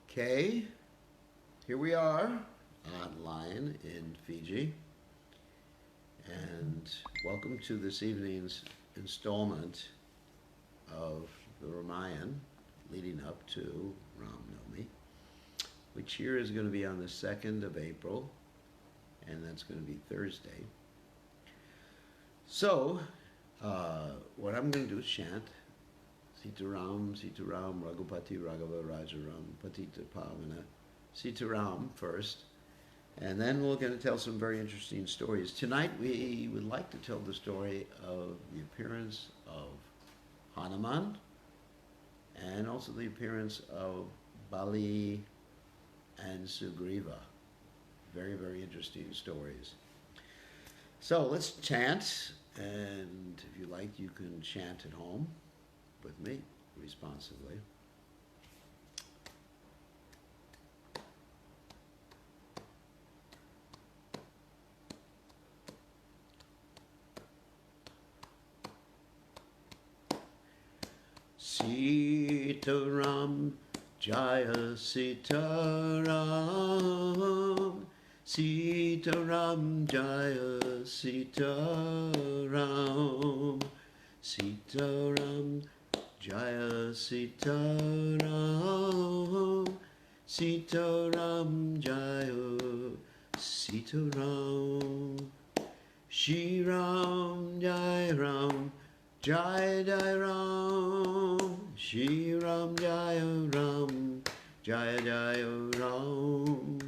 Okay, here we are online in Fiji, and welcome to this evening's installment of the Ramayana leading up to Ram Navami, which here is going to be on the 2nd of April, and that's going to be Thursday. So, what I'm going to do is chant Sitaram, Sitaram, Raghupati, Raghava, Rajaram, Patita Pavana, Sitaram first, and then we're going to tell some very interesting stories. Tonight we would like to tell the story of the appearance of Hanuman and also the appearance of Bali and Sugriva. Very, very interesting stories. So let's chant, and if you like, you can chant at home with me responsibly. Sitaram, Jaya Sitaram, Sitaram, Jaya Sitaram, Sitaram, Jaya Sitaram, Sitaram, Jaya Sitaram, Shri Ram, Jai Ram, Jai Jai Ram, Shri Ram, Jaya Ram, Jaya Jaya Ram,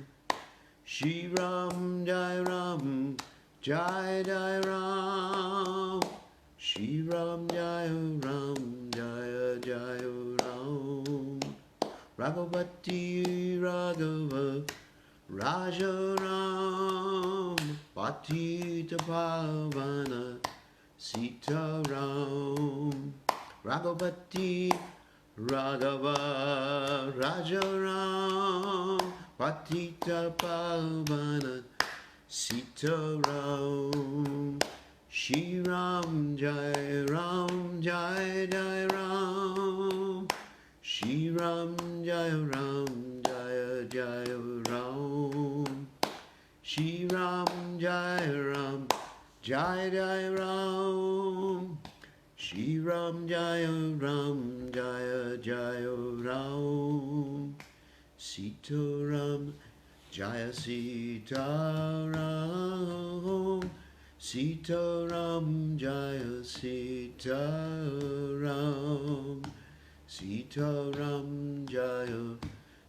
Shri Ram, Jai Ram, Jai Jai Ram, Shri Ram, Jaya Ram, Jaya Jaya Ram, Raghupati Raghava, Raja Ram, Patita Pavana, Sita Ram, Raghupati Raghava, Raja Ram, Patita Pavana, Sita Ram, Shri Ram, Jai Ram, Jai Jai Ram, Shri Ram, Jai Ram, Jaya Jaya Ram, Shri Ram, Jai Ram, Jai Jai Ram, Shri Ram, Jaya Ram, Jaya Jaya Ram, Sita Ram, Jaya Sita Ram, Sita Ram, Jaya Sita Ram, Sita Ram, Jaya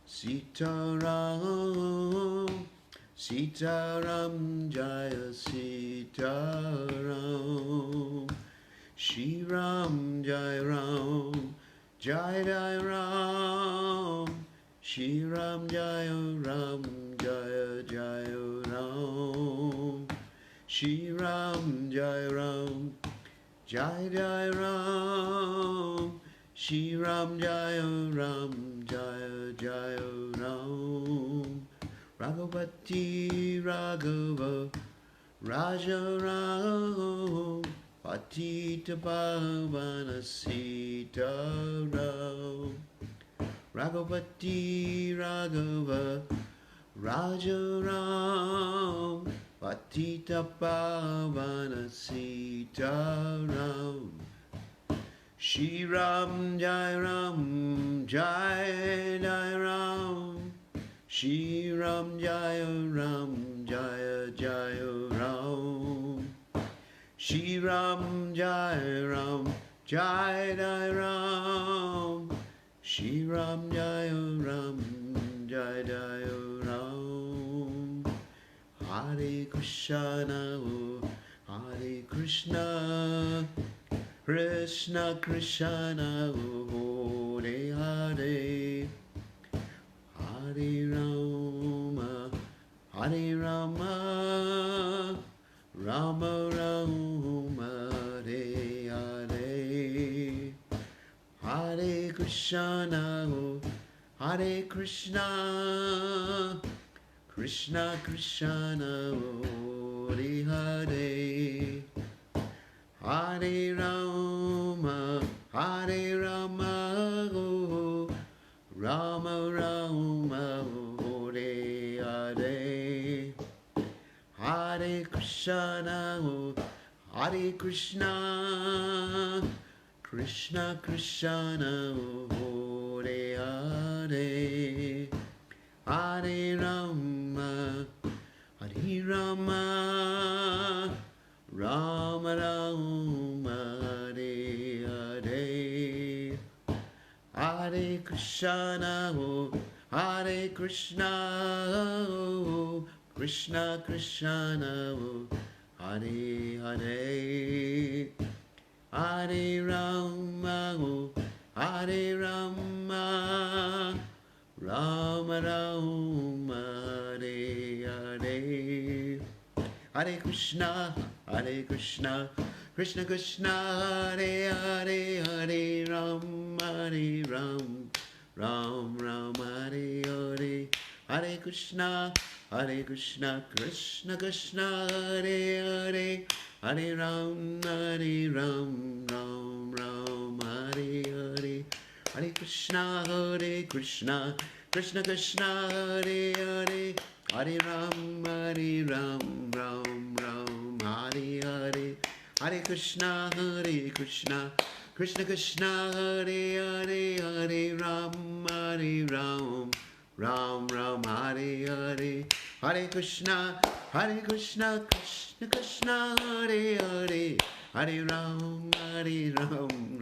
Sita Ram, Sita Ram, Jaya Sita Ram, Shri Ram, Jai Ram, Jai Jai Ram, Shri Ram, Jai Ram, Jaya Jaya Ram, Shri Ram, Jai Ram, Jai Jai Ram, Shri Ram, Jai Ram, Jaya Jaya Ram, Raghupati Raghava, Raja Ram, Patita Pavana, Sita Ram, Raghupati Raghava, Raja Ram, Patita Pavana, Sita Ram, Shri Ram, Jai Ram, Jai Jai Ram, Shri Ram, Jaya Ram, Jaya Jaya Ram, Shri Ram, Jai Ram, Jai Jai Ram, Shri Ram, Jaya Ram, Jai Jaya Ram, Hare Krishna, Hare Krishna, Krishna Krishna, Hare Hare, Hare Rama, Hare Rama, Rama Rama, Hare Hare, Hare Krishna, Hare Krishna, Krishna Krishna, Hare Hare, Hare Rama, Hare Rama, Rama Rama, Hare Krishna, Krishna Krishna, Hare Hare, Hare Rama, Hare Rama, Rama Rama, Hare Hare, Hare Krishna, Hare Krishna, Krishna Krishna, Hare Hare, Hare Rama, Hare Rama, Rama Rama, Hare Hare, Hare Krishna, Krishna Krishna, Hare Hare, Hare Rama, Ram Ram, Hare Hare, Hare Krishna, Krishna Krishna, Hare Hare, Hare Ram, Ram Ram, Hare Hare, Hare Krishna, Krishna Krishna, Hare Hare, Hare Ram, Ram Ram, Hare Hare, Hare Krishna, Krishna Krishna, Hare Hare, Hare Ram, Ram Ram, Hare Hare, Hare Krishna, Krishna Krishna, Hare Hare, Hare Ram,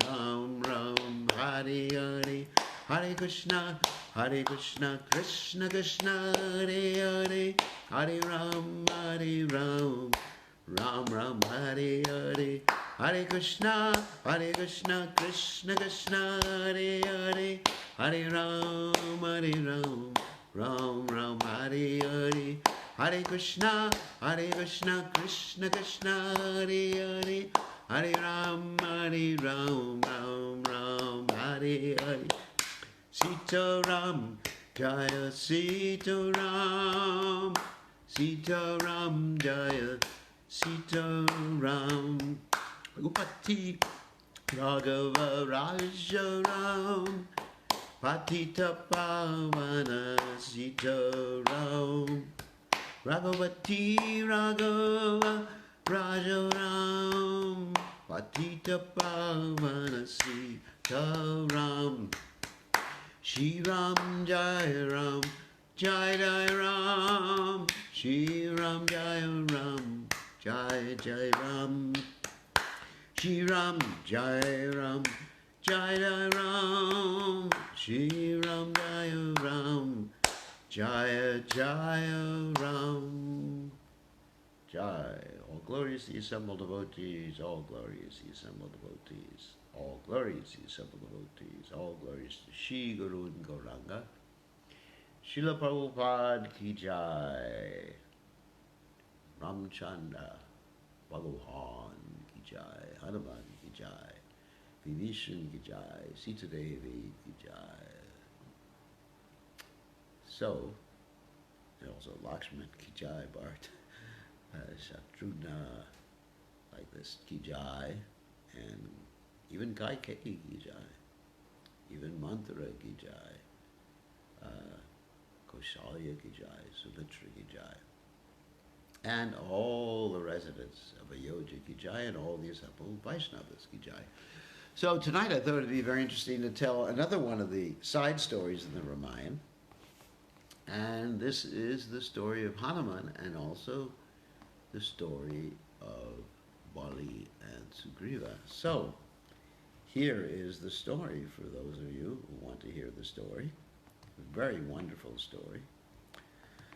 Ram Ram, Hare Hare, Hare Krishna, Krishna Krishna, Hare Hare, Hare Ram, Ram Ram, Hare Hare, Hare Krishna, Krishna Krishna, Hare Hare, Hare Ram, Ram Ram, Hare Hare, Hare Krishna, Krishna Krishna, Hare Hare, Hare Ram, Ram Ram, Hare Hare, Sita Ram, Jaya Sita Ram, Sita Ram, Jaya Sita Ram, Ragupati Raghava Raja Ram, Patita Pavana Sita Ram, Raghavati Raghava Raja Ram, Patita Pavana Sita Ram, Shri Ram Jai Ram, Jai Jai Ram, Shri Ram Jai Ram, Jai Jai Ram, Shri Ram Jai Ram, Jai Jai Ram, Shri Ram Jai Ram, Jaya Jaya Ram, Jai. All glories to the assembled devotees, all glories to the assembled devotees, all glories to the assembled devotees, all glories to Shri Guru and Gauranga. Srila Prabhupada ki jai, Ramchandra Bhagavan ki jai, Hanuman ki jai, Vibhishan ki jai, Sita Devi ki jai. So, and also Lakshman ki jai, Bharat, Shatrughna, like this ki jai, and even Kaikeyi ki jai, even Manthara ki jai, Kaushalya ki jai, Sumitra ki jai, and all the residents of Ayodhya ki jai, and all the assembled Vaishnavas ki jai. So tonight I thought it would be very interesting to tell another one of the side stories in the Ramayana, and this is the story of Hanuman and also the story of Bali and Sugriva. So here is the story for those of you who want to hear the story. A very wonderful story.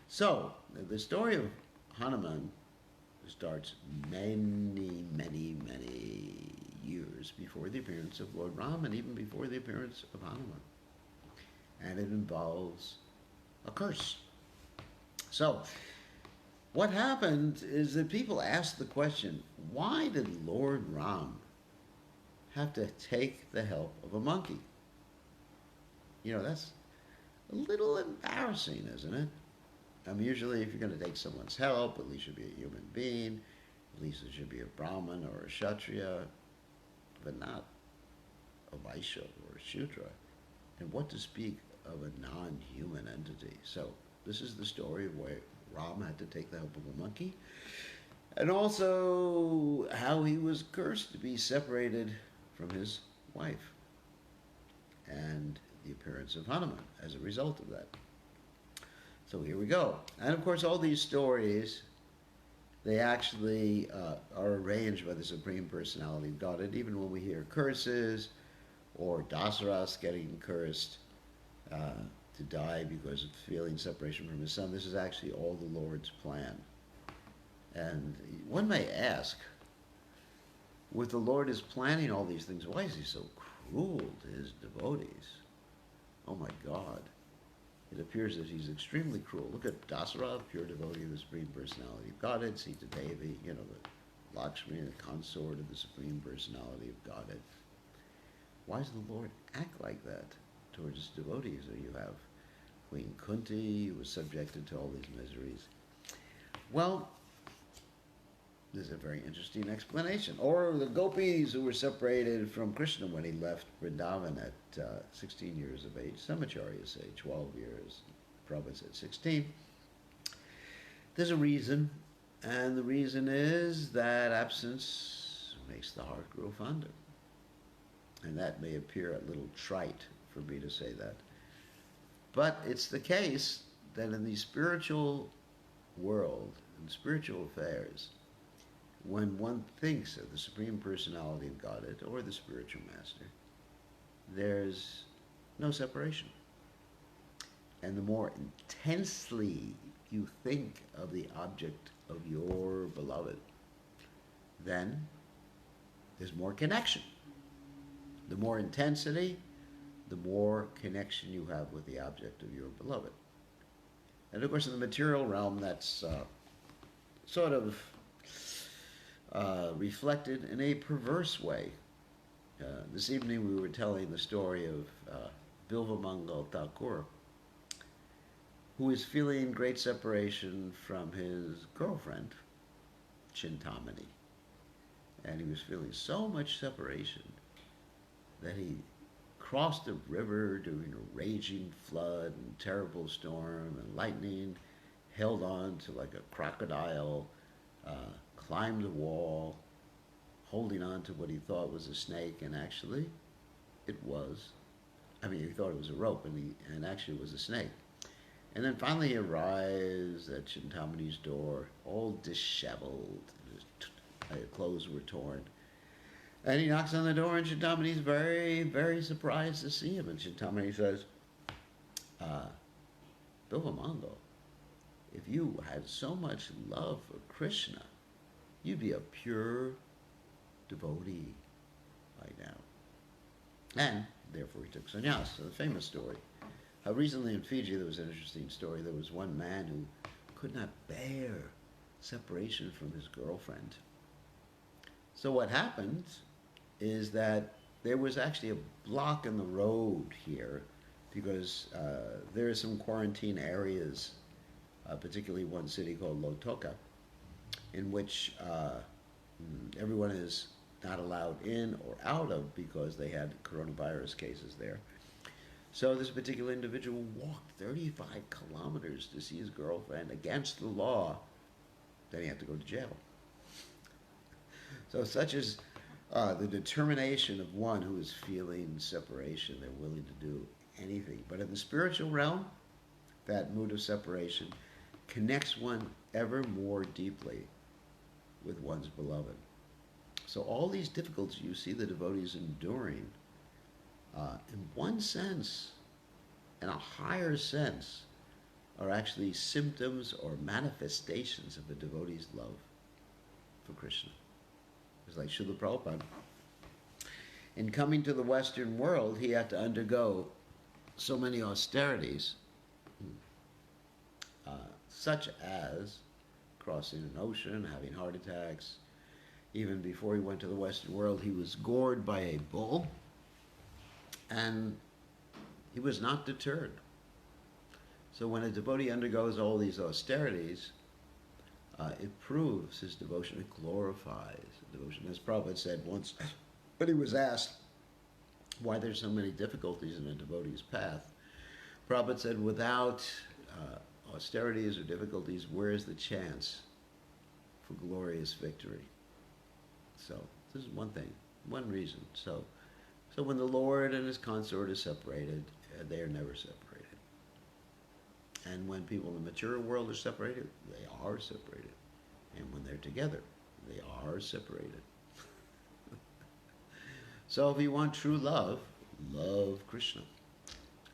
So the story of Hanuman starts many years before the appearance of Lord Ram and even before the appearance of Hanuman. And it involves a curse. So what happened is that people asked the question, why did Lord Ram have to take the help of a monkey? You know, that's a little embarrassing, isn't it? Usually if you're going to take someone's help, at least you should be a human being, at least it should be a Brahmin or a Kshatriya, but not a Vaishya or a Shudra. And what to speak of a non-human entity. So this is the story of where Ram had to take the help of a monkey. And also how he was cursed to be separated from his wife, and the appearance of Hanuman as a result of that. So here we go. And of course, all these stories, they actually are arranged by the Supreme Personality of Godhead. Even when we hear curses, or Dasaras getting cursed to die because of feeling separation from his son, this is actually all the Lord's plan. And one may ask, with the Lord is planning all these things, why is he so cruel to his devotees? Oh my God. It appears that he's extremely cruel. Look at Dasara, pure devotee of the Supreme Personality of Godhead, Sita Devi, the Lakshmi, the consort of the Supreme Personality of Godhead. Why does the Lord act like that towards his devotees? So you have Queen Kunti, who was subjected to all these miseries. Well, there's a very interesting explanation. Or the gopis who were separated from Krishna when he left Vrindavan at 16 years of age. Some acharyas say 12 years. Prabhupada said 16. There's a reason, and the reason is that absence makes the heart grow fonder. And that may appear a little trite for me to say that. But it's the case that in the spiritual world, in spiritual affairs, when one thinks of the Supreme Personality of Godhead or the spiritual master, there's no separation. And the more intensely you think of the object of your beloved, then there's more connection. The more intensity, the more connection you have with the object of your beloved. And of course, in the material realm, that's sort of reflected in a perverse way. This evening we were telling the story of Bilvamangal Thakur, who is feeling great separation from his girlfriend, Chintamani. And he was feeling so much separation that he crossed the river during a raging flood and terrible storm and lightning, held on to like a crocodile, climbed the wall, holding on to what he thought was a snake, and actually it was. He thought it was a rope, and actually it was a snake. And then finally he arrives at Chintamani's door, all disheveled, his clothes were torn. And he knocks on the door, and Chintamani's very, very surprised to see him. And Chintamani says, Bilvamangal, if you had so much love for Krishna, you'd be a pure devotee right now. And therefore he took sannyas. So the famous story. Recently in Fiji there was an interesting story. There was one man who could not bear separation from his girlfriend. So what happened is that there was actually a block in the road here because there are some quarantine areas, particularly one city called Lotoka, in which everyone is not allowed in or out of because they had coronavirus cases there. So this particular individual walked 35 kilometers to see his girlfriend against the law. Then he had to go to jail. So such is the determination of one who is feeling separation. They're willing to do anything. But in the spiritual realm, that mood of separation connects one ever more deeply with one's beloved. So all these difficulties you see the devotees enduring, in one sense, in a higher sense, are actually symptoms or manifestations of a devotee's love for Krishna. It's like Srila Prabhupada. In coming to the Western world, he had to undergo so many austerities, such as crossing an ocean, having heart attacks. Even before he went to the Western world, he was gored by a bull, and he was not deterred. So when a devotee undergoes all these austerities, it proves his devotion, it glorifies devotion. As Prabhupada said once, when he was asked why there's so many difficulties in a devotee's path, Prabhupada said, without austerities or difficulties, where is the chance for glorious victory. So this is one thing, one reason. So when the Lord and his consort are separated, they are never separated. And when people in the mature world are separated, they are separated. And when they're together, they are separated. So if you want true love, love Krishna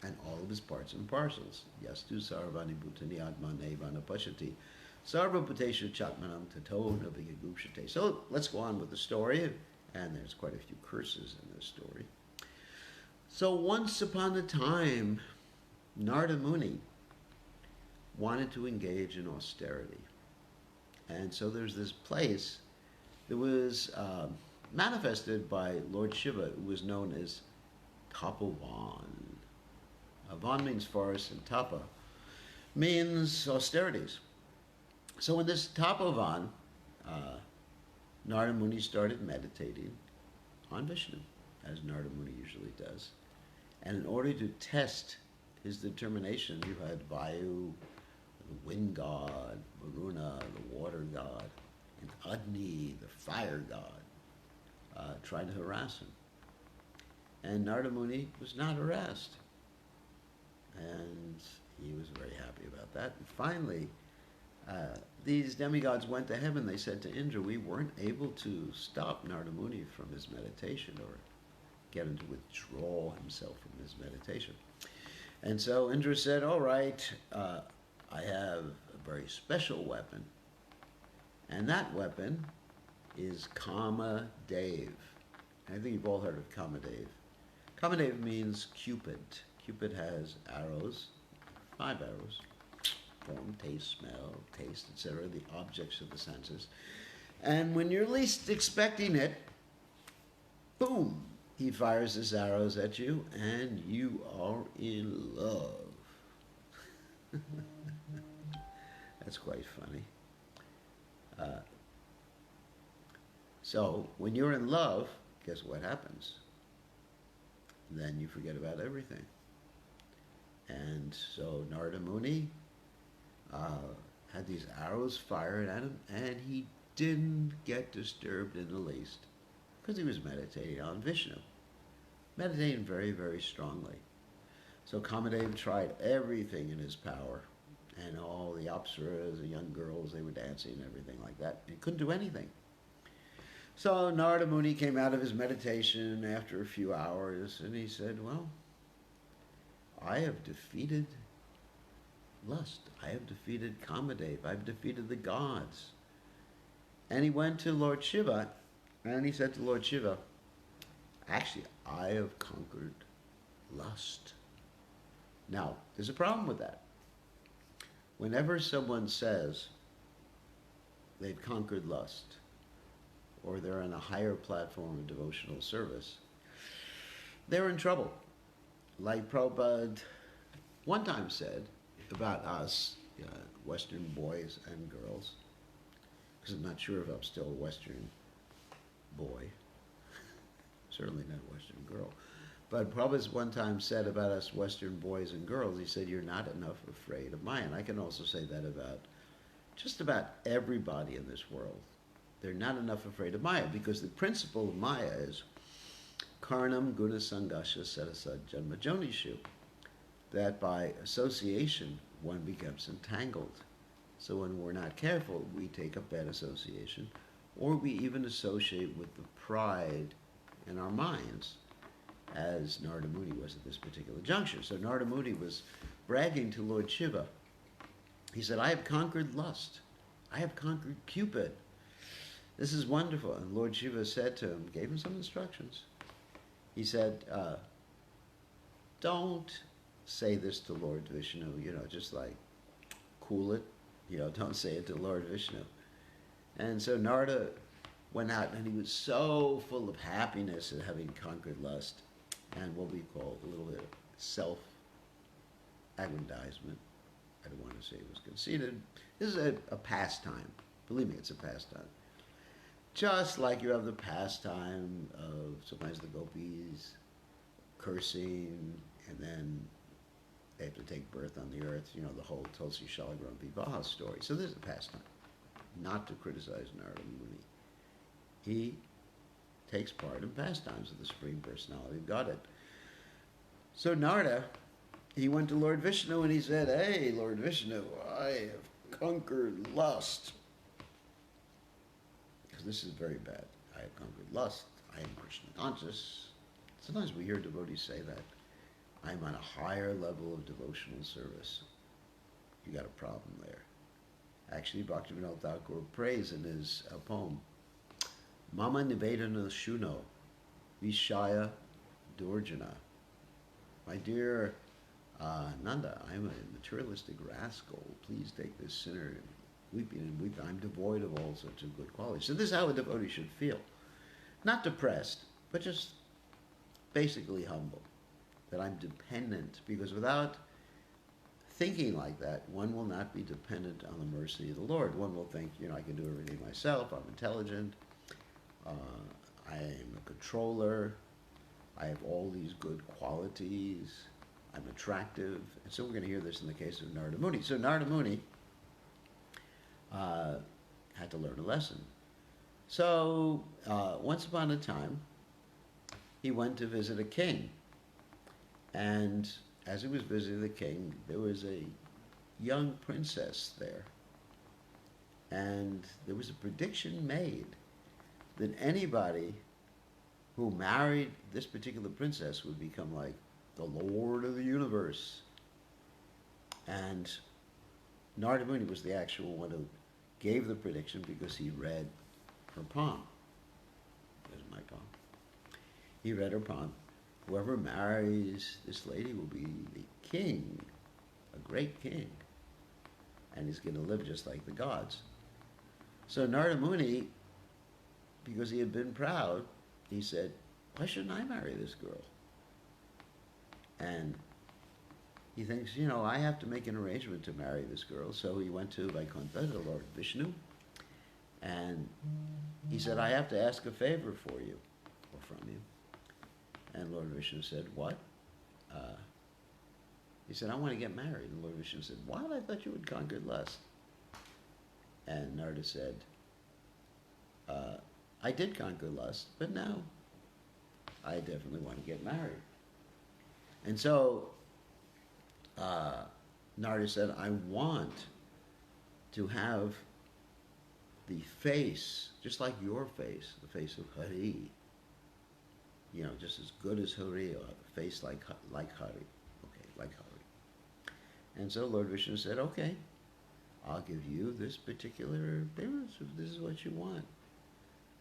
and all of his parts and parcels. Yastu sarvani bhutani atmane vanapashati sarva bhuteshu chatmanam tato navigagupshate. So let's go on with the story. And there's quite a few curses in this story. So once upon a time, Narada Muni wanted to engage in austerity. And so there's this place that was manifested by Lord Shiva, who was known as Tapovan. Van means forest, and tapa means austerities. So in this Tapovan, Narada Muni started meditating on Vishnu, as Narada Muni usually does. And in order to test his determination, you had Vayu, the wind god, Varuna, the water god, and Agni, the fire god, trying to harass him. And Narada Muni was not harassed. And he was very happy about that. And finally, these demigods went to heaven. They said to Indra, we weren't able to stop Narada Muni from his meditation or get him to withdraw himself from his meditation. And so Indra said, all right, I have a very special weapon. And that weapon is Kama Dev. I think you've all heard of Kama Dev. Kama Dev means Cupid. Cupid has arrows, 5 arrows. Form, taste, smell, taste, etc., the objects of the senses. And when you're least expecting it, boom, he fires his arrows at you, and you are in love. That's quite funny. So when you're in love, guess what happens? Then you forget about everything. And so Narada Muni had these arrows fired at him, and he didn't get disturbed in the least because he was meditating on Vishnu, meditating very, very strongly. So Kamadev tried everything in his power, and all the apsaras, the young girls, they were dancing and everything like that. He couldn't do anything. So Narada Muni came out of his meditation after a few hours, and he said, well, I have defeated lust. I have defeated Kamadev. I've defeated the gods. And he went to Lord Shiva, and he said to Lord Shiva, actually, I have conquered lust. Now, there's a problem with that. Whenever someone says they've conquered lust, or they're on a higher platform of devotional service, they're in trouble. Like Prabhupada one time said about us, Western boys and girls, because I'm not sure if I'm still a Western boy, certainly not a Western girl, but Prabhupada one time said about us Western boys and girls, he said, you're not enough afraid of Maya. And I can also say that about just about everybody in this world. They're not enough afraid of Maya, because the principle of Maya is Karnam Guna Sangasha Sarasad Janma Jonishu, that by association one becomes entangled. So when we're not careful, we take up bad association, or we even associate with the pride in our minds, as Narada Muni was at this particular juncture. So Narada Muni was bragging to Lord Shiva. He said, I have conquered lust. I have conquered Cupid. This is wonderful. And Lord Shiva said to him, gave him some instructions. He said, don't say this to Lord Vishnu, just like cool it, don't say it to Lord Vishnu. And so Narada went out, and he was so full of happiness at having conquered lust and what we call a little bit of self-aggrandizement. I don't want to say it was conceited. This is a pastime. Believe me, it's a pastime. Just like you have the pastime of sometimes the gopis cursing, and then they have to take birth on the earth, the whole Tulsi Shalagram Vivaha story. So this is a pastime. not to criticize Narada Muni. He takes part in pastimes of the Supreme Personality of Godhead. So Narada, he went to Lord Vishnu and he said, "Hey, Lord Vishnu, I have conquered lust." Because this is very bad. I have conquered lust. I am Krishna conscious. Sometimes we hear devotees say that. I'm on a higher level of devotional service. You got a problem there. Actually, Bhaktivinoda Thakur prays in his poem, Mama Nivedana Shuno, Vishaya Durjana. My dear Nanda, I'm a materialistic rascal. Please take this sinner weeping and weeping. I'm devoid of all such a good qualities. So this is how a devotee should feel. Not depressed, but just basically humble. That I'm dependent, because without thinking like that, one will not be dependent on the mercy of the Lord. One will think, I can do everything myself, I'm intelligent, I am a controller, I have all these good qualities, I'm attractive. And so we're going to hear this in the case of Narada Muni. So Narada Muni had to learn a lesson. So once upon a time, he went to visit a king. And as he was visiting the king, there was a young princess there. And there was a prediction made that anybody who married this particular princess would become like the Lord of the universe. And Narada Muni was the actual one who gave the prediction because he read her palm. There's my palm. He read her palm. Whoever marries this lady will be the king, a great king, and he's going to live just like the gods. So Narada Muni, because he had been proud, he said, why shouldn't I marry this girl? And he thinks, I have to make an arrangement to marry this girl. So he went to Vaikuntha, the Lord Vishnu, and he said, I have to ask a favor for you, or from you. And Lord Vishnu said, what? He said, I want to get married. And Lord Vishnu said, what? I thought you had conquered lust. And Narada said, I did conquer lust, but now I definitely want to get married. And so Narada said, I want to have the face, just like your face, the face of Hari, just as good as Hari, or a face like Hari. Okay, like Hari. And so Lord Vishnu said, okay, I'll give you this particular appearance if this is what you want.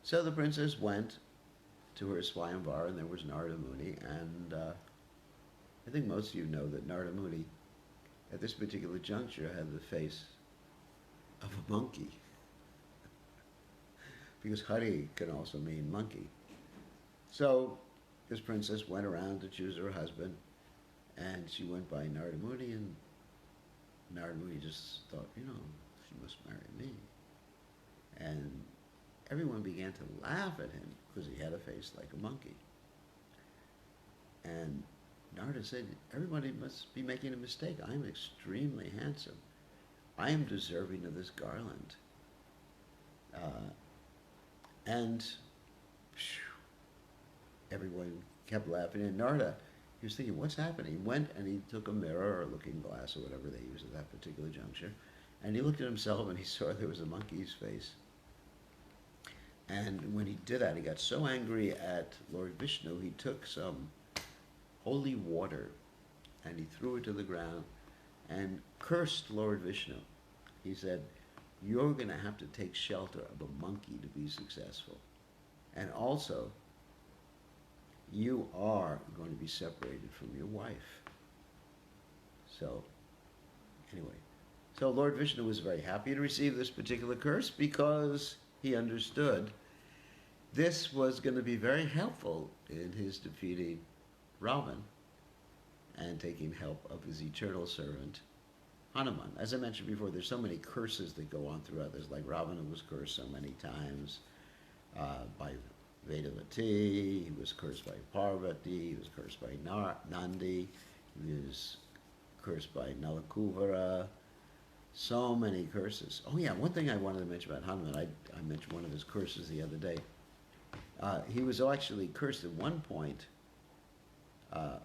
So the princess went to her Swayamvar, and there was Narada Muni, and I think most of you know that Narada Muni, at this particular juncture, had the face of a monkey. Because Hari can also mean monkey. So this princess went around to choose her husband, and she went by Narada Muni, and Narada Muni just thought, she must marry me. And everyone began to laugh at him because he had a face like a monkey. And Narada said, everybody must be making a mistake. I'm extremely handsome. I am deserving of this garland. And everyone kept laughing. And Narada, he was thinking, what's happening? He went and he took a mirror or looking glass or whatever they use at that particular juncture. And he looked at himself and he saw there was a monkey's face. And when he did that, he got so angry at Lord Vishnu, he took some holy water and he threw it to the ground and cursed Lord Vishnu. He said, you're going to have to take shelter of a monkey to be successful. And also, you are going to be separated from your wife. So, anyway. So Lord Vishnu was very happy to receive this particular curse because he understood this was going to be very helpful in his defeating Ravan and taking help of his eternal servant, Hanuman. As I mentioned before, there's so many curses that go on throughout this, like Ravana was cursed so many times by Vedavati, he was cursed by Parvati, he was cursed by Nandi, he was cursed by Nalakuvara, So many curses. Oh yeah, one thing I wanted to mention about Hanuman, I mentioned one of his curses the other day. He was actually cursed at one point. Uh,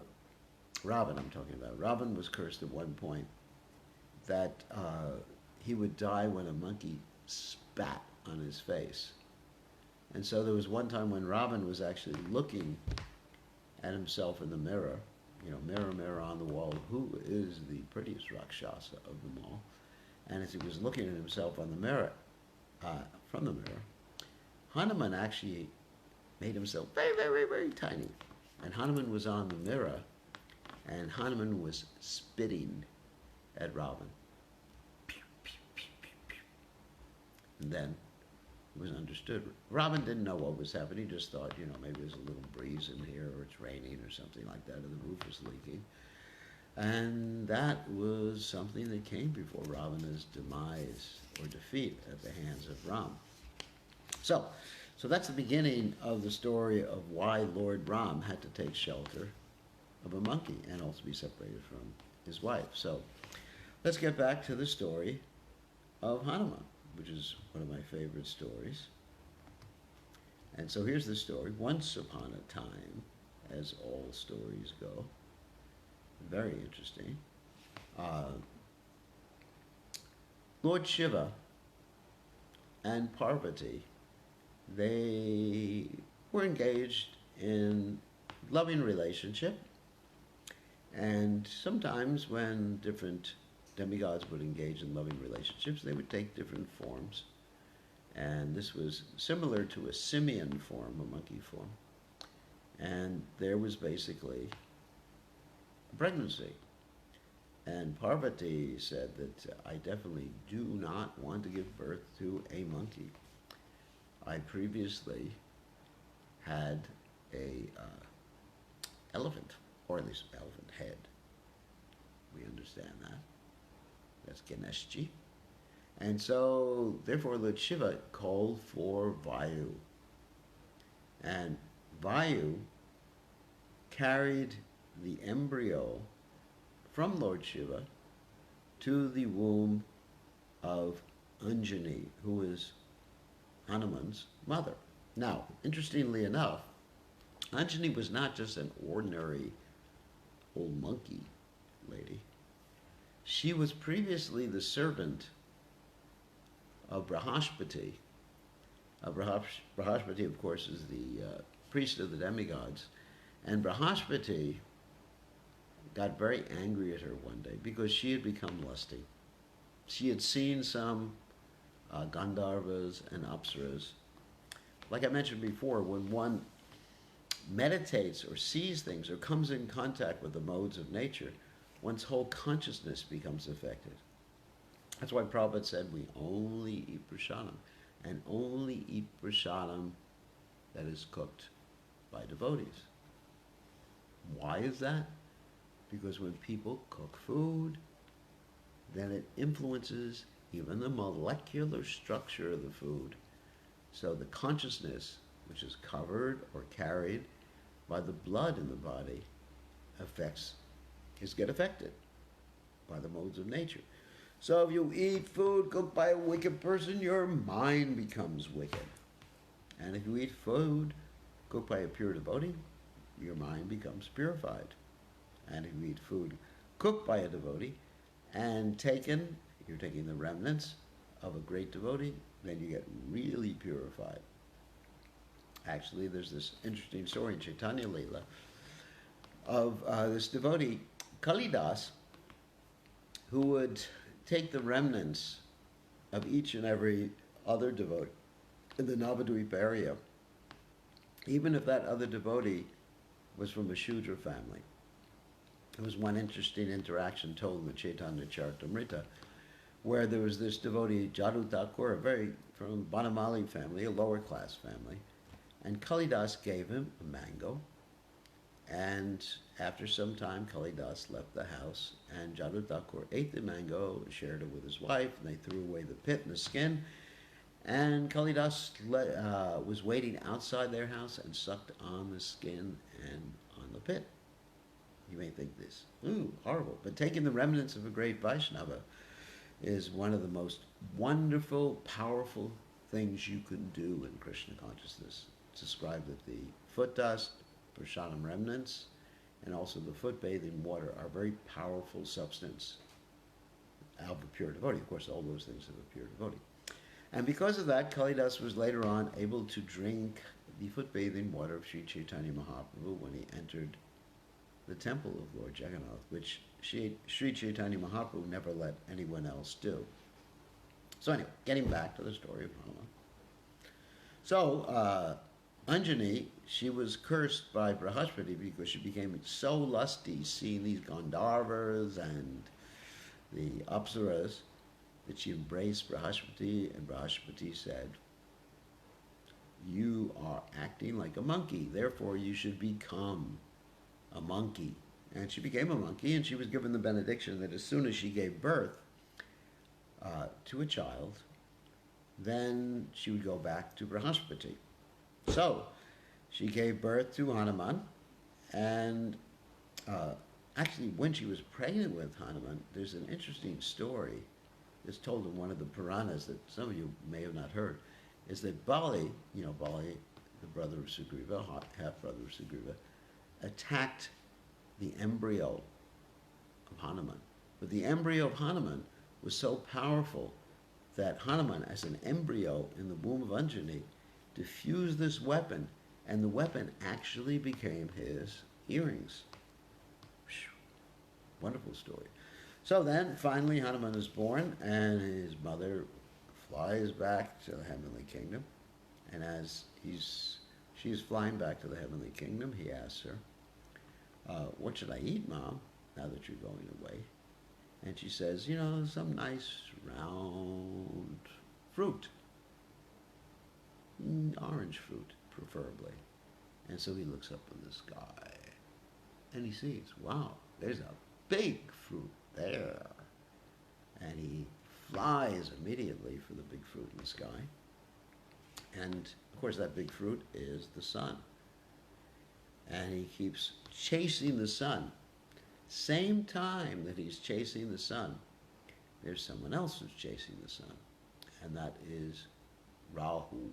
Ravan, I'm talking about. Ravan was cursed at one point that he would die when a monkey spat on his face. And so there was one time when Ravan was actually looking at himself in the mirror, mirror, mirror on the wall, who is the prettiest Rakshasa of them all? And as he was looking at himself on the mirror, from the mirror, Hanuman actually made himself very, very, very tiny. And Hanuman was on the mirror, and Hanuman was spitting at Ravan. Pew, pew, pew, pew, pew. And then it was understood. Ravan didn't know what was happening. He just thought, maybe there's a little breeze in here, or it's raining, or something like that, or the roof is leaking. And that was something that came before Ravana's demise or defeat at the hands of Ram. So that's the beginning of the story of why Lord Ram had to take shelter of a monkey and also be separated from his wife. So let's get back to the story of Hanuman, which is one of my favorite stories. And so here's the story. Once upon a time, as all stories go, very interesting, Lord Shiva and Parvati, they were engaged in loving relationship, and sometimes when different demigods would engage in loving relationships, they would take different forms. And this was similar to a simian form, a monkey form. And there was basically a pregnancy. And Parvati said that I definitely do not want to give birth to a monkey. I previously had a elephant, or at least elephant head. We understand that. That's Ganeshji. And so, therefore, Lord Shiva called for Vayu. And Vayu carried the embryo from Lord Shiva to the womb of Anjani, who is Hanuman's mother. Now, interestingly enough, Anjani was not just an ordinary old monkey lady. She was previously the servant of Brahaspati. Brahaspati, of course, is the priest of the demigods. And Brahaspati got very angry at her one day because she had become lusty. She had seen some Gandharvas and Apsaras. Like I mentioned before, when one meditates or sees things or comes in contact with the modes of nature, one's whole consciousness becomes affected. That's why Prabhupada said we only eat prasadam, and only eat prasadam that is cooked by devotees. Why is that? Because when people cook food, then it influences even the molecular structure of the food. So the consciousness, which is covered or carried by the blood in the body, get affected by the modes of nature. So if you eat food cooked by a wicked person, your mind becomes wicked. And if you eat food cooked by a pure devotee, your mind becomes purified. And if you eat food cooked by a devotee and you're taking the remnants of a great devotee, then you get really purified. Actually, there's this interesting story in Chaitanya Leela of this devotee, Kalidas, who would take the remnants of each and every other devotee in the Navadvip area, even if that other devotee was from a Shudra family. There was one interesting interaction told in the Chaitanya Charitamrita, where there was this devotee, Jadu Thakur, from Banamali family, a lower class family, and Kalidas gave him a mango, and after some time Kalidas left the house, and Jadu Thakur ate the mango, shared it with his wife, and they threw away the pit and the skin, and Kalidas was waiting outside their house and sucked on the skin and on the pit. You may think this, ooh, horrible, but taking the remnants of a great Vaishnava, is one of the most wonderful, powerful things you can do in Krishna consciousness. It's described that the foot dust, prashadam remnants, and also the foot bathing water are very powerful substance of a pure devotee. Of course, all those things of a pure devotee. And because of that, Kalidas was later on able to drink the foot bathing water of Sri Chaitanya Mahaprabhu when he entered the temple of Lord Jagannath, which Sri Chaitanya Mahaprabhu never let anyone else do. So anyway, getting back to the story of Hanuman. So Anjani, she was cursed by Brahaspati because she became so lusty seeing these Gandharvas and the Apsaras that she embraced Brahaspati, and Brahaspati said, "You are acting like a monkey, therefore you should become a monkey." And she became a monkey, and she was given the benediction that as soon as she gave birth to a child, then she would go back to Brahaspati. So she gave birth to Hanuman, and actually when she was pregnant with Hanuman, there's an interesting story that's told in one of the Puranas that some of you may have not heard, is that Bali, Bali, the brother of Sugriva, half-brother of Sugriva, attacked the embryo of Hanuman. But the embryo of Hanuman was so powerful that Hanuman, as an embryo in the womb of Anjani, diffused this weapon, and the weapon actually became his earrings. Wonderful story. So then, finally, Hanuman is born, and his mother flies back to the heavenly kingdom. And as she's flying back to the heavenly kingdom, he asks her, "What should I eat, Mom, now that you're going away?" And she says, "Some nice round fruit, orange fruit, preferably." And so he looks up in the sky, and he sees, wow, there's a big fruit there. And he flies immediately for the big fruit in the sky. And, of course, that big fruit is the sun. And he keeps chasing the sun. Same time that he's chasing the sun, there's someone else who's chasing the sun, and that is Rahu.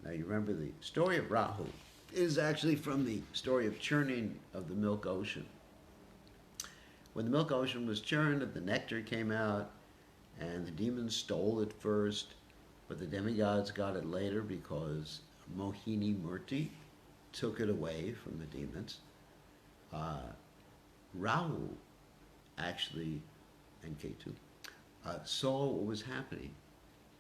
Now, you remember the story of Rahu is actually from the story of churning of the milk ocean. When the milk ocean was churned, the nectar came out, and the demons stole it first, but the demigods got it later because Mohini Murti took it away from the demons. Rahu actually, and Ketu, saw what was happening,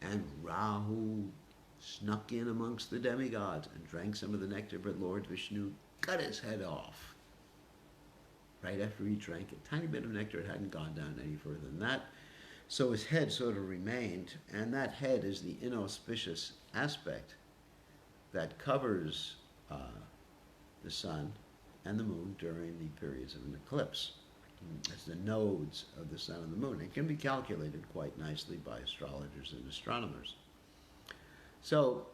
and Rahu snuck in amongst the demigods and drank some of the nectar, but Lord Vishnu cut his head off. Right after he drank a tiny bit of nectar, it hadn't gone down any further than that. So his head sort of remained, and that head is the inauspicious aspect that covers the sun and the moon during the periods of an eclipse. It's the nodes of the sun and the moon. It can be calculated quite nicely by astrologers and astronomers. So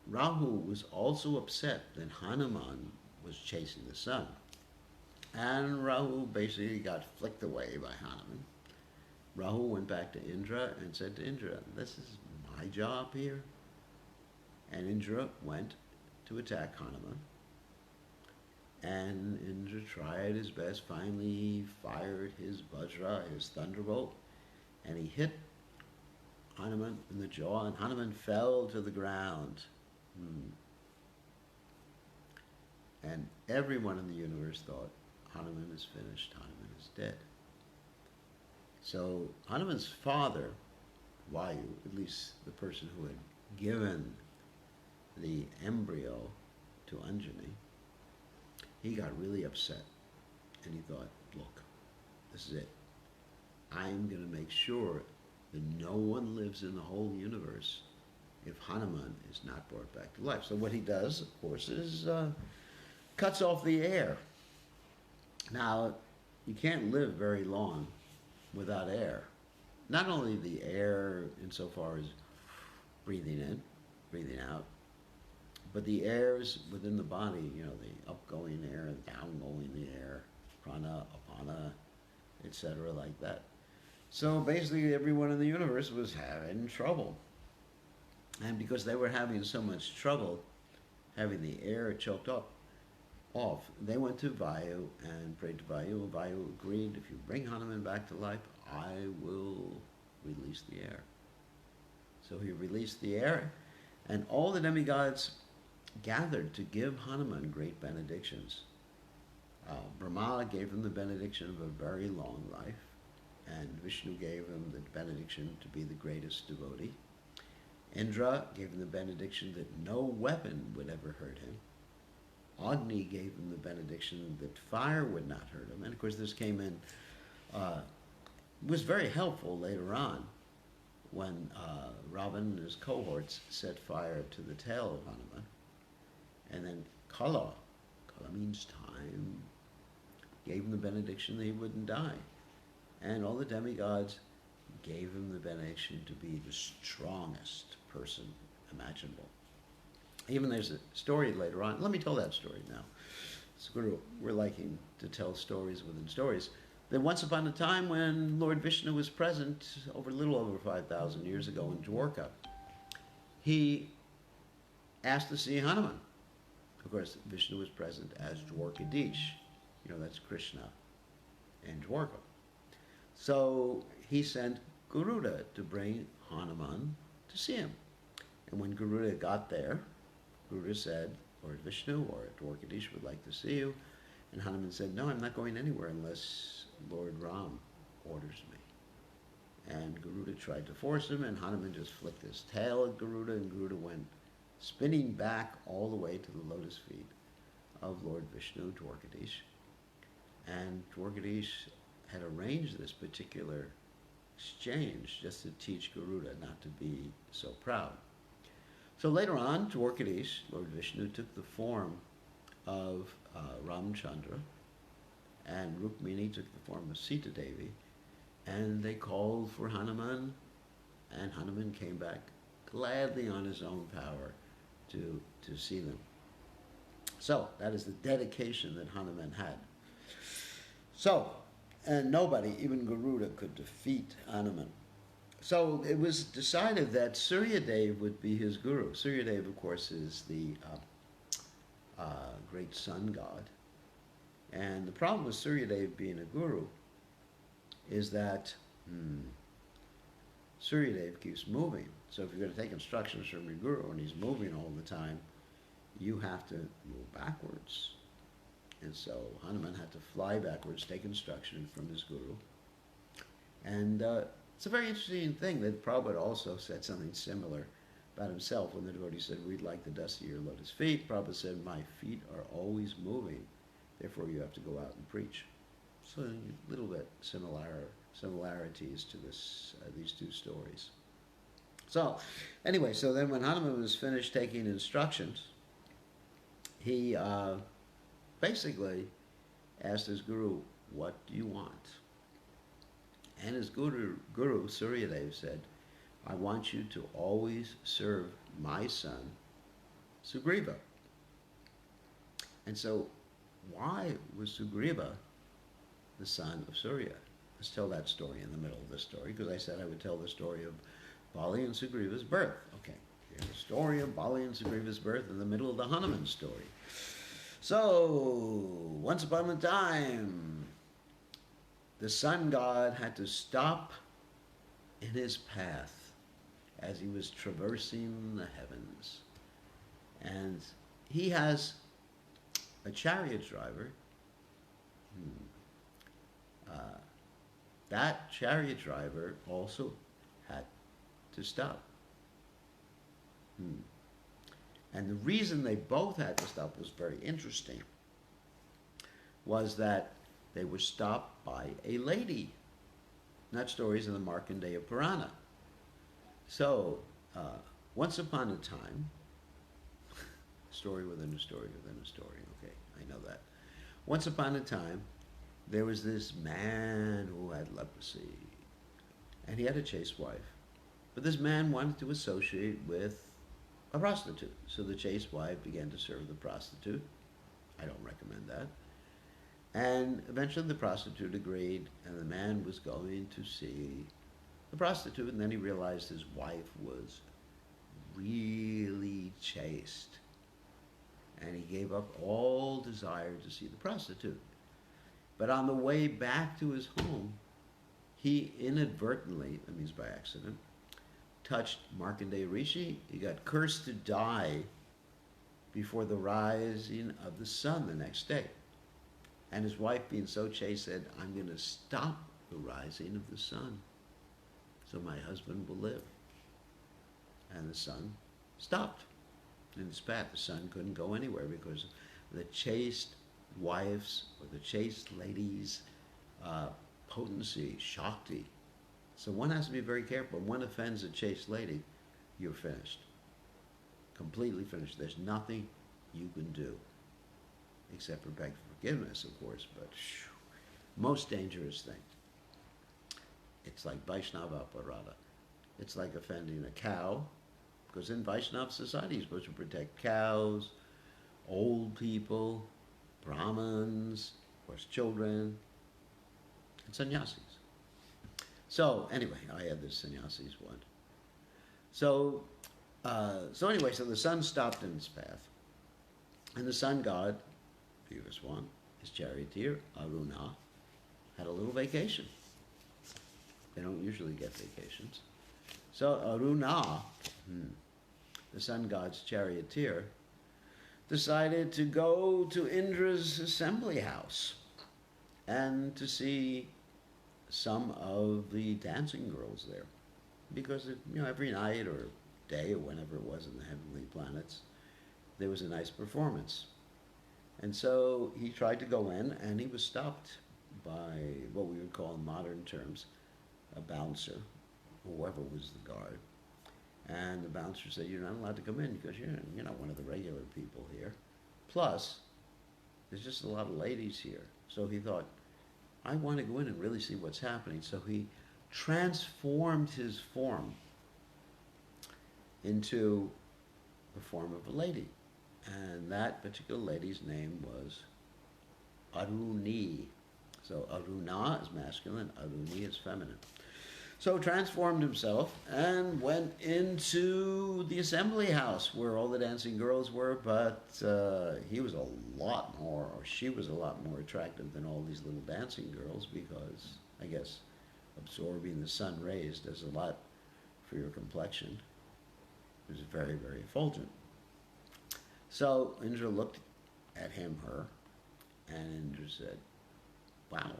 Rahu was also upset that Hanuman was chasing the sun. And Rahu basically got flicked away by Hanuman. Rahu went back to Indra and said to Indra, "This is my job here." And Indra went to attack Hanuman. And Indra tried his best. Finally, he fired his Vajra, his thunderbolt, and he hit Hanuman in the jaw, and Hanuman fell to the ground. And everyone in the universe thought, Hanuman is finished, Hanuman is dead. So Hanuman's father, Vayu, at least the person who had given the embryo to Anjani, he got really upset, and he thought, look, this is it. I'm going to make sure that no one lives in the whole universe if Hanuman is not brought back to life. So what he does, of course, is cuts off the air. Now, you can't live very long without air. Not only the air insofar as breathing in, breathing out, but the airs within the body, the upgoing air and downgoing the air, prana, apana, etc., like that. So basically, everyone in the universe was having trouble. And because they were having so much trouble having the air choked up off, they went to Vayu and prayed to Vayu. And Vayu agreed, if you bring Hanuman back to life, I will release the air. So he released the air, and all the demigods gathered to give Hanuman great benedictions. Brahma gave him the benediction of a very long life, and Vishnu gave him the benediction to be the greatest devotee. Indra gave him the benediction that no weapon would ever hurt him. Agni gave him the benediction that fire would not hurt him. And of course this came in, was very helpful later on when Ravan and his cohorts set fire to the tail of Hanuman. And then Kala means time, gave him the benediction that he wouldn't die. And all the demigods gave him the benediction to be the strongest person imaginable. Even there's a story later on. Let me tell that story now. We're liking to tell stories within stories. That once upon a time when Lord Vishnu was present, a little over 5,000 years ago in Dwarka, he asked to see Hanuman. Of course, Vishnu was present as Dwarkadish. You know, that's Krishna in Dwarka. So he sent Garuda to bring Hanuman to see him. And when Garuda got there, Garuda said, Lord Vishnu or Dwarkadish would like to see you. And Hanuman said, no, I'm not going anywhere unless Lord Ram orders me. And Garuda tried to force him, and Hanuman just flicked his tail at Garuda, and Garuda went spinning back all the way to the lotus feet of Lord Vishnu, Dwarkadish. And Dwarkadish had arranged this particular exchange just to teach Garuda not to be so proud. So later on, Dwarkadish, Lord Vishnu, took the form of Ramchandra, and Rukmini took the form of Sita Devi, and they called for Hanuman, and Hanuman came back gladly on his own power to see them. So that is the dedication that Hanuman had. So, and nobody, even Garuda, could defeat Hanuman. So it was decided that Suryadev would be his guru. Suryadev, of course, is the great sun god. And the problem with Suryadev being a guru is that Suryadev keeps moving. So if you're going to take instructions from your guru and he's moving all the time, you have to move backwards. And so Hanuman had to fly backwards, take instruction from his guru. And it's a very interesting thing that Prabhupada also said something similar about himself when the devotee said, we'd like the dust of your lotus feet. Prabhupada said, my feet are always moving, therefore you have to go out and preach. So a little bit similarities to these two stories. So anyway, so then when Hanuman was finished taking instructions, he basically asked his guru, what do you want? And his guru Suryadev said, I want you to always serve my son, Sugriva. And so why was Sugriva the son of Surya? Let's tell that story in the middle of this story, because I said I would tell the story of Bali and Sugriva's birth. Okay, here's the story of Bali and Sugriva's birth in the middle of the Hanuman story. So, once upon a time, the sun god had to stop in his path as he was traversing the heavens. And he has a chariot driver. That chariot driver also had to stop. And the reason they both had to stop was very interesting, was that they were stopped by a lady. And that story is in the Markandeya Purana. So, once upon a time, story within a story within a story, okay, I know that. Once upon a time, there was this man who had leprosy, and he had a chaste wife. But this man wanted to associate with a prostitute. So the chaste wife began to serve the prostitute. I don't recommend that. And eventually the prostitute agreed, and the man was going to see the prostitute, and then he realized his wife was really chaste. And he gave up all desire to see the prostitute. But on the way back to his home, he inadvertently, that means by accident, touched Markandeya Rishi. He got cursed to die before the rising of the sun the next day. And his wife, being so chaste, said, I'm going to stop the rising of the sun so my husband will live. And the sun stopped in its path. The sun couldn't go anywhere because the chaste wife's or the chaste lady's potency, shakti. So one has to be very careful. When one offends a chaste lady, you're finished. Completely finished. There's nothing you can do except for beg forgiveness, of course, but most dangerous thing. It's like Vaishnava Aparada. It's like offending a cow, because in Vaishnava society you're supposed to protect cows, old people, Brahmins, of course children, and sannyasis. So anyway, I had this sannyasis one. So anyway, so the sun stopped in its path, and the sun god, previous one, his charioteer, Aruna, had a little vacation. They don't usually get vacations. So Aruna, the sun god's charioteer, decided to go to Indra's assembly house and to see some of the dancing girls there. Because every night or day or whenever it was in the heavenly planets, there was a nice performance. And so he tried to go in, and he was stopped by what we would call in modern terms a bouncer, whoever was the guard. And the bouncer said, you're not allowed to come in because you're not one of the regular people here. Plus, there's just a lot of ladies here. So he thought, I want to go in and really see what's happening. So he transformed his form into the form of a lady. And that particular lady's name was Aruni. So Aruna is masculine, Aruni is feminine. So transformed himself and went into the assembly house where all the dancing girls were, but he was a lot more, or she was a lot more attractive than all these little dancing girls, because I guess absorbing the sun rays does a lot for your complexion. It was very, very effulgent. So Indra looked at him, her, and Indra said, wow.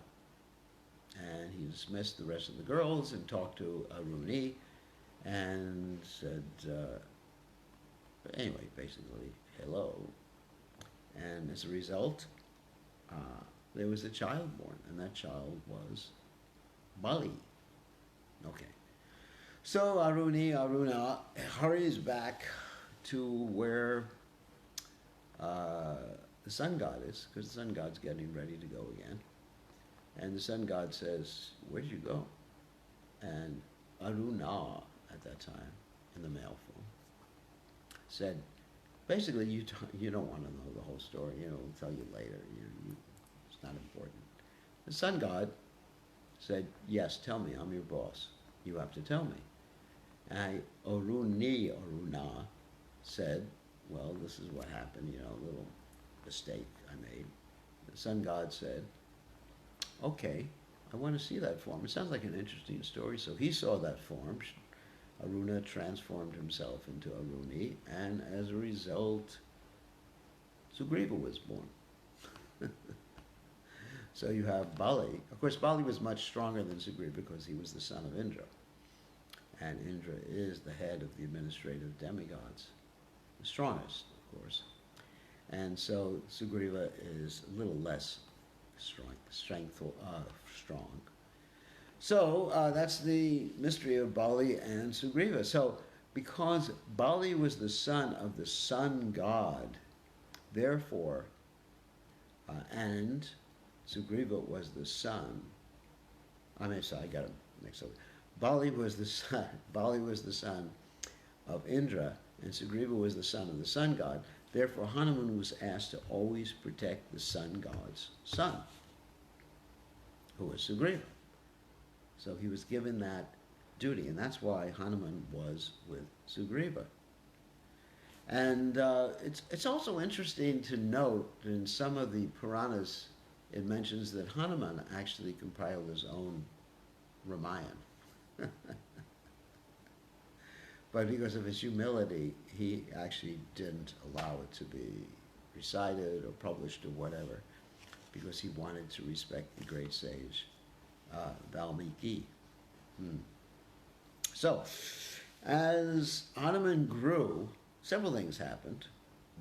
And he dismissed the rest of the girls and talked to Aruni and said, anyway, basically, hello. And as a result, there was a child born, and that child was Bali. Okay. So Aruna hurries back to where the sun god is, because the sun god's getting ready to go again. And the sun god says, where did you go? And Aruna, at that time, in the male form, said, basically, you don't want to know the whole story. We'll tell you later. It's not important. The sun god said, yes, tell me. I'm your boss. You have to tell me. And Aruna said, well, this is what happened, a little mistake I made. The sun god said, okay, I want to see that form. It sounds like an interesting story. So he saw that form. Aruna transformed himself into Aruni, and as a result, Sugriva was born. So you have Bali. Of course, Bali was much stronger than Sugriva because he was the son of Indra. And Indra is the head of the administrative demigods. The strongest, of course. And so Sugriva is a little less strong. So that's the mystery of Bali and Sugriva. So because Bali was the son of the sun god, therefore, and Sugriva was the son. I got to mix up. Bali was the son of Indra, and Sugriva was the son of the sun god. Therefore, Hanuman was asked to always protect the sun god's son. who was Sugriva. So he was given that duty, and that's why Hanuman was with Sugriva. And it's also interesting to note that in some of the Puranas, it mentions that Hanuman actually compiled his own Ramayana. But because of his humility, he actually didn't allow it to be recited or published or whatever, because he wanted to respect the great sage Valmiki. So, as Hanuman grew, several things happened.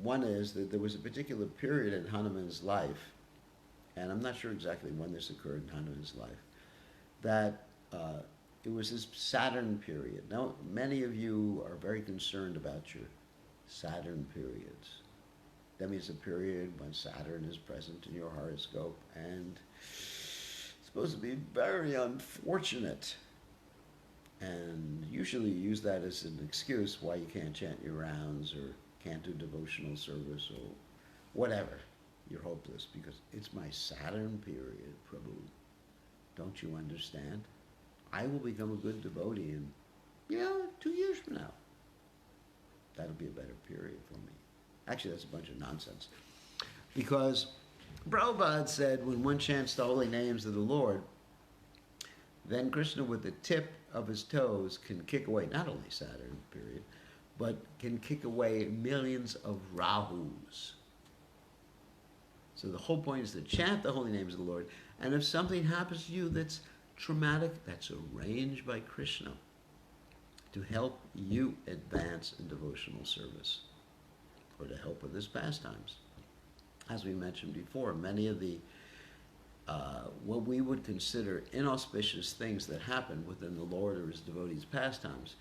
One is that there was a particular period in Hanuman's life, and I'm not sure exactly when this occurred in Hanuman's life, that it was his Saturn period. Now, many of you are very concerned about your Saturn periods. That means a period when Saturn is present in your horoscope, and it's supposed to be very unfortunate. And usually you use that as an excuse why you can't chant your rounds or can't do devotional service or whatever. You're hopeless because it's my Saturn period, Prabhu. Don't you understand? I will become a good devotee in, 2 years from now. That'll be a better period for me. Actually, that's a bunch of nonsense. Because Prabhupada said when one chants the holy names of the Lord, then Krishna with the tip of his toes can kick away not only Saturn period, but can kick away millions of Rahus. So the whole point is to chant the holy names of the Lord, and if something happens to you that's traumatic, that's arranged by Krishna to help you advance in devotional service or to help with his pastimes. As we mentioned before, many of the what we would consider inauspicious things that happen within the Lord or his devotees' pastimes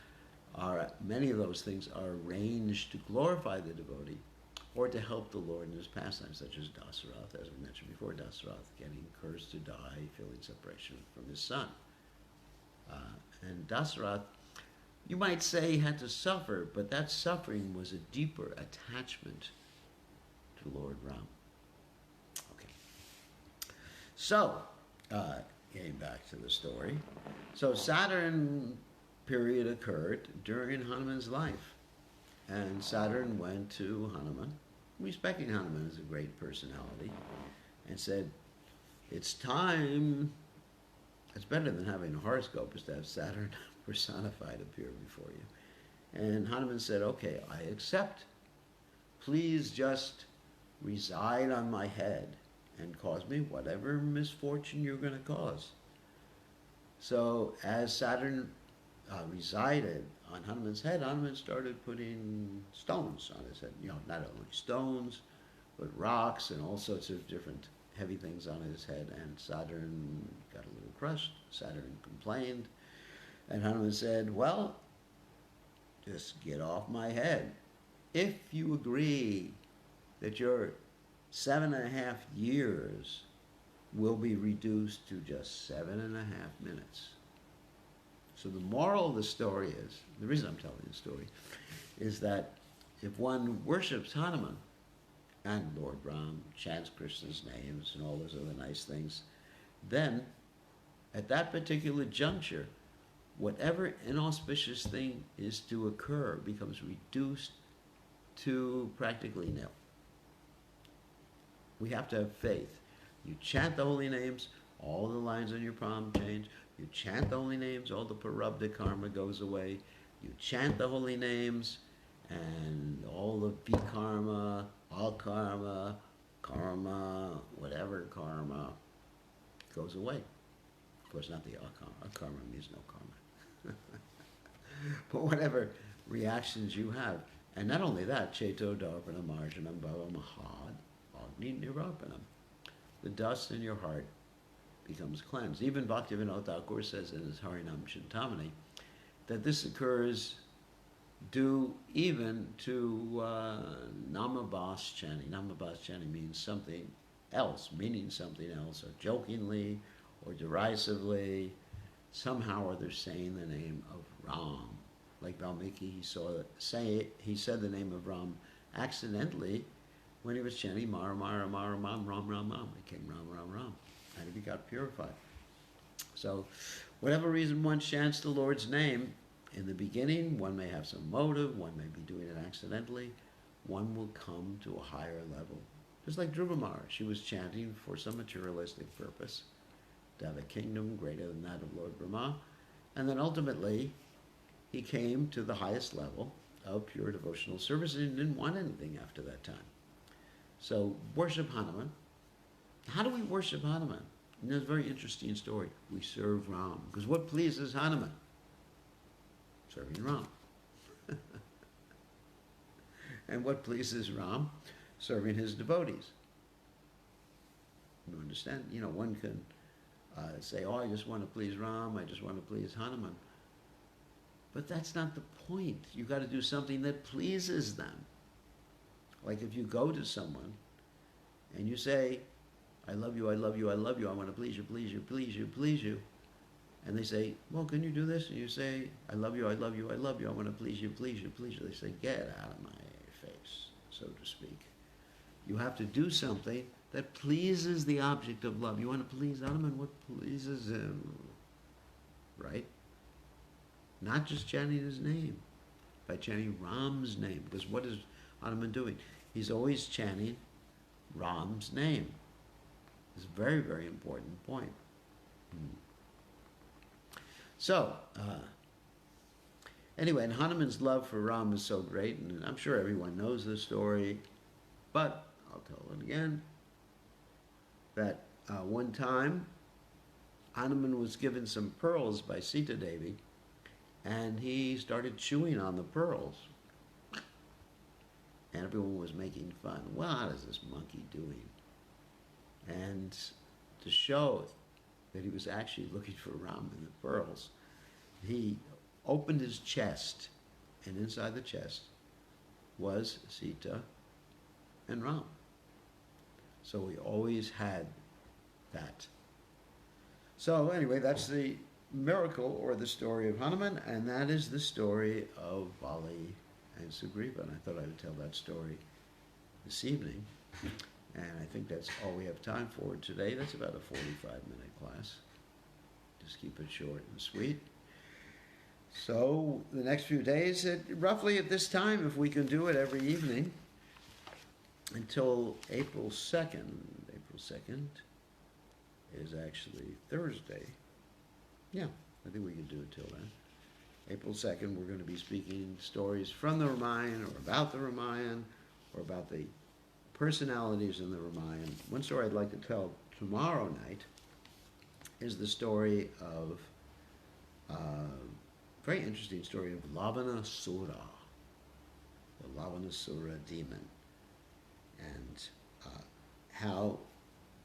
many of those things are arranged to glorify the devotee or to help the Lord in his pastimes, such as Dasarath, as we mentioned before, Dasarath getting cursed to die, feeling separation from his son. And Dasarath, you might say, had to suffer, but that suffering was a deeper attachment to Lord Ram. Okay. So, getting back to the story. So Saturn period occurred during Hanuman's life. And Saturn went to Hanuman, respecting Hanuman as a great personality, and said, it's time, it's better than having a horoscope, is to have Saturn personified appear before you. And Hanuman said, okay, I accept. Please just reside on my head and cause me whatever misfortune you're going to cause. So as Saturn resided on Hanuman's head, Hanuman started putting stones on his head. Not only stones, but rocks and all sorts of different heavy things on his head. And Saturn got a little crushed. Saturn complained. And Hanuman said, well, just get off my head. If you agree that your 7.5 years will be reduced to just 7.5 minutes. So the moral of the story is, the reason I'm telling the story, is that if one worships Hanuman and Lord Ram, chants Krishna's names and all those other nice things, then at that particular juncture, whatever inauspicious thing is to occur becomes reduced to practically nil. We have to have faith. You chant the holy names, all the lines on your palm change. You chant the holy names, all the parabdha karma goes away. You chant the holy names, and all the vikarma, akarma, karma, whatever karma goes away. Of course, not the akarma. Akarma means no karma. But whatever reactions you have. And not only that, Cheto Darpanam Marjanam Bhava Mahad Agni Nirarpanam. The dust in your heart becomes cleansed. Even Bhaktivinoda Thakur says in his Harinam Chintamani that this occurs due even to Namabhas chanting. Namabhas chanting means something else, meaning something else, or jokingly or derisively, somehow or other saying the name of Ram. Like Valmiki, he said the name of Ram accidentally when he was chanting Mara Mara Mara Ram Ram Ram Ram. It came Ram Ram Ram, and he got purified. So, whatever reason one chants the Lord's name, in the beginning, one may have some motive, one may be doing it accidentally, one will come to a higher level. Just like Drupamara, she was chanting for some materialistic purpose, to have a kingdom greater than that of Lord Brahma, and then ultimately he came to the highest level of pure devotional service and didn't want anything after that time. So worship Hanuman. How do we worship Hanuman? And there's a very interesting story. We serve Ram. Because what pleases Hanuman? Serving Ram. And what pleases Ram? Serving his devotees. You understand? You know, one can say, oh, I just want to please Ram, I just want to please Hanuman. But that's not the point. You've got to do something that pleases them. Like if you go to someone and you say, I love you, I love you, I love you, I want to please you, please you, please you, please you. And they say, well, can you do this? And you say, I love you, I love you, I love you, I want to please you, please you, please you. They say, get out of my face, so to speak. You have to do something that pleases the object of love. You want to please Hanuman, what pleases him? Right? Not just chanting his name, by chanting Ram's name. Because what is Hanuman doing? He's always chanting Ram's name. It's a very, very important point. So, anyway, and Hanuman's love for Ram is so great, and I'm sure everyone knows this story, but I'll tell it again, that one time Hanuman was given some pearls by Sita Devi, and he started chewing on the pearls. And everyone was making fun. What is this monkey doing? And to show that he was actually looking for Ram in the pearls, he opened his chest, and inside the chest was Sita and Ram. So we always had that. So anyway, that's the miracle or the story of Hanuman, and that is the story of Bali and Sugriva. And I thought I would tell that story this evening. And I think that's all we have time for today. That's about a 45-minute class. Just keep it short and sweet. So the next few days, roughly at this time, if we can do it every evening, until April 2nd. April 2nd is actually Thursday. Yeah, I think we can do it till then. April 2nd, we're going to be speaking stories from the Ramayana, or about the Ramayana, or about the personalities in the Ramayana. One story I'd like to tell tomorrow night is the story of a very interesting story of Lavanasura, the Lavanasura demon, and how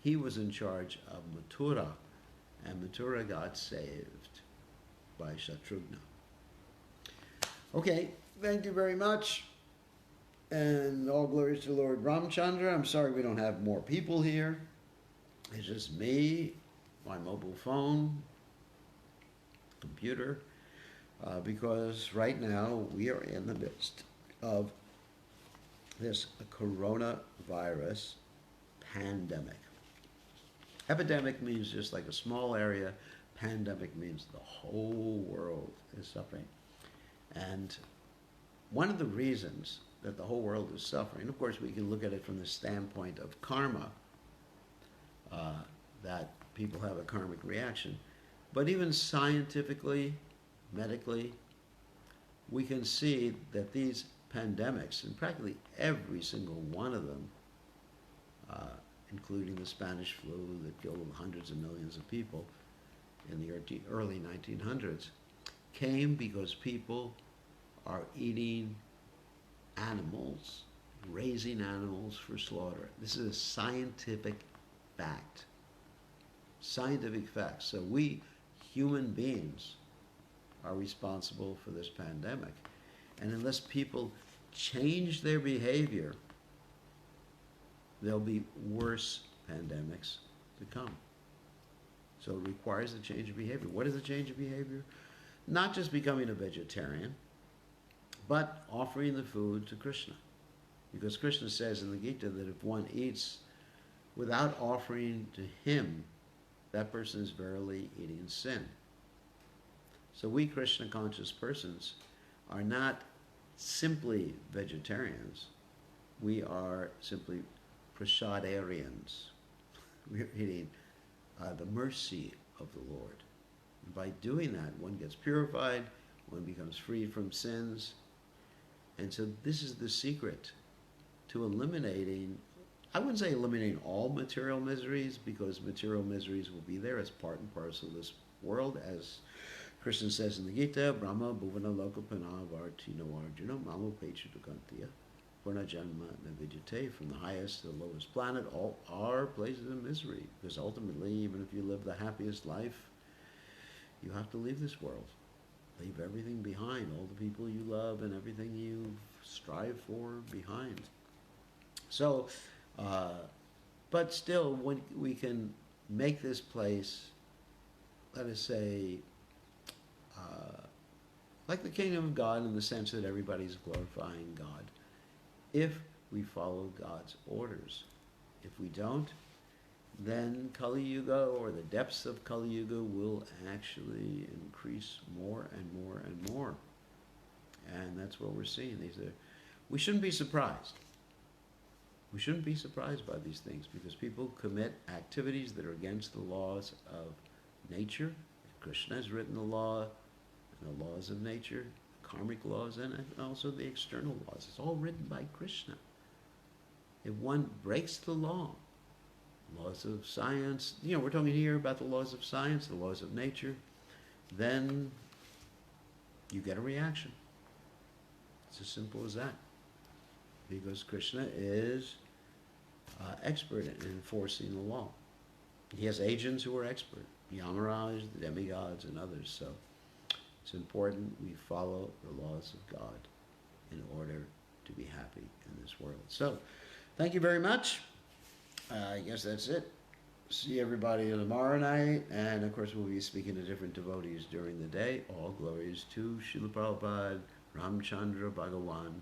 he was in charge of Mathura, and Mathura got saved by Shatrughna. Okay, thank you very much. And all glories to Lord Ramchandra. I'm sorry we don't have more people here. It's just me, my mobile phone, computer, because right now we are in the midst of this coronavirus pandemic. Epidemic means just like a small area. Pandemic means the whole world is suffering. And one of the reasons that the whole world is suffering, of course we can look at it from the standpoint of karma, that people have a karmic reaction, but even scientifically, medically, we can see that these pandemics, and practically every single one of them, including the Spanish flu that killed hundreds of millions of people in the early 1900s, came because people are eating animals, raising animals for slaughter. This is a scientific fact. Scientific fact. So we, human beings, are responsible for this pandemic. And unless people change their behavior, there'll be worse pandemics to come. So it requires a change of behavior. What is a change of behavior? Not just becoming a vegetarian, but offering the food to Krishna. Because Krishna says in the Gita that if one eats without offering to him that person is verily eating sin. So we Krishna conscious persons are not simply vegetarians. We are simply prasadarians. We're eating the mercy of the Lord. And by doing that, one gets purified, one becomes free from sins. And so this is the secret to eliminating, I wouldn't say eliminating all material miseries, because material miseries will be there as part and parcel of this world, as Krishna says in the Gita, Brahma Bhuvana Lokapana Vartino Arjuna Mamu Pechutukantiya Purna Janma Navijate, from the highest to the lowest planet, all are places of misery. Because ultimately, even if you live the happiest life, you have to leave this world. Leave everything behind, all the people you love and everything you strive for behind. So, but still, when we can make this place, let us say, like the kingdom of God, in the sense that everybody's glorifying God, if we follow God's orders. If we don't, then Kali Yuga, or the depths of Kali Yuga, will actually increase more and more and more. And that's what we're seeing. We shouldn't be surprised. We shouldn't be surprised by these things, because people commit activities that are against the laws of nature. Krishna has written the law, and the laws of nature, karmic laws, and also the external laws. It's all written by Krishna. If one breaks the law, laws of science, we're talking here about the laws of science, the laws of nature, then you get a reaction. It's as simple as that. Because Krishna is expert in enforcing the law. He has agents who are expert, Yamaraj, the demigods, and others. So it's important we follow the laws of God in order to be happy in this world. So, thank you very much. I guess that's it. See everybody tomorrow night, and of course we'll be speaking to different devotees during the day. All glories to Srila Prabhupada, Ramchandra Bhagawan,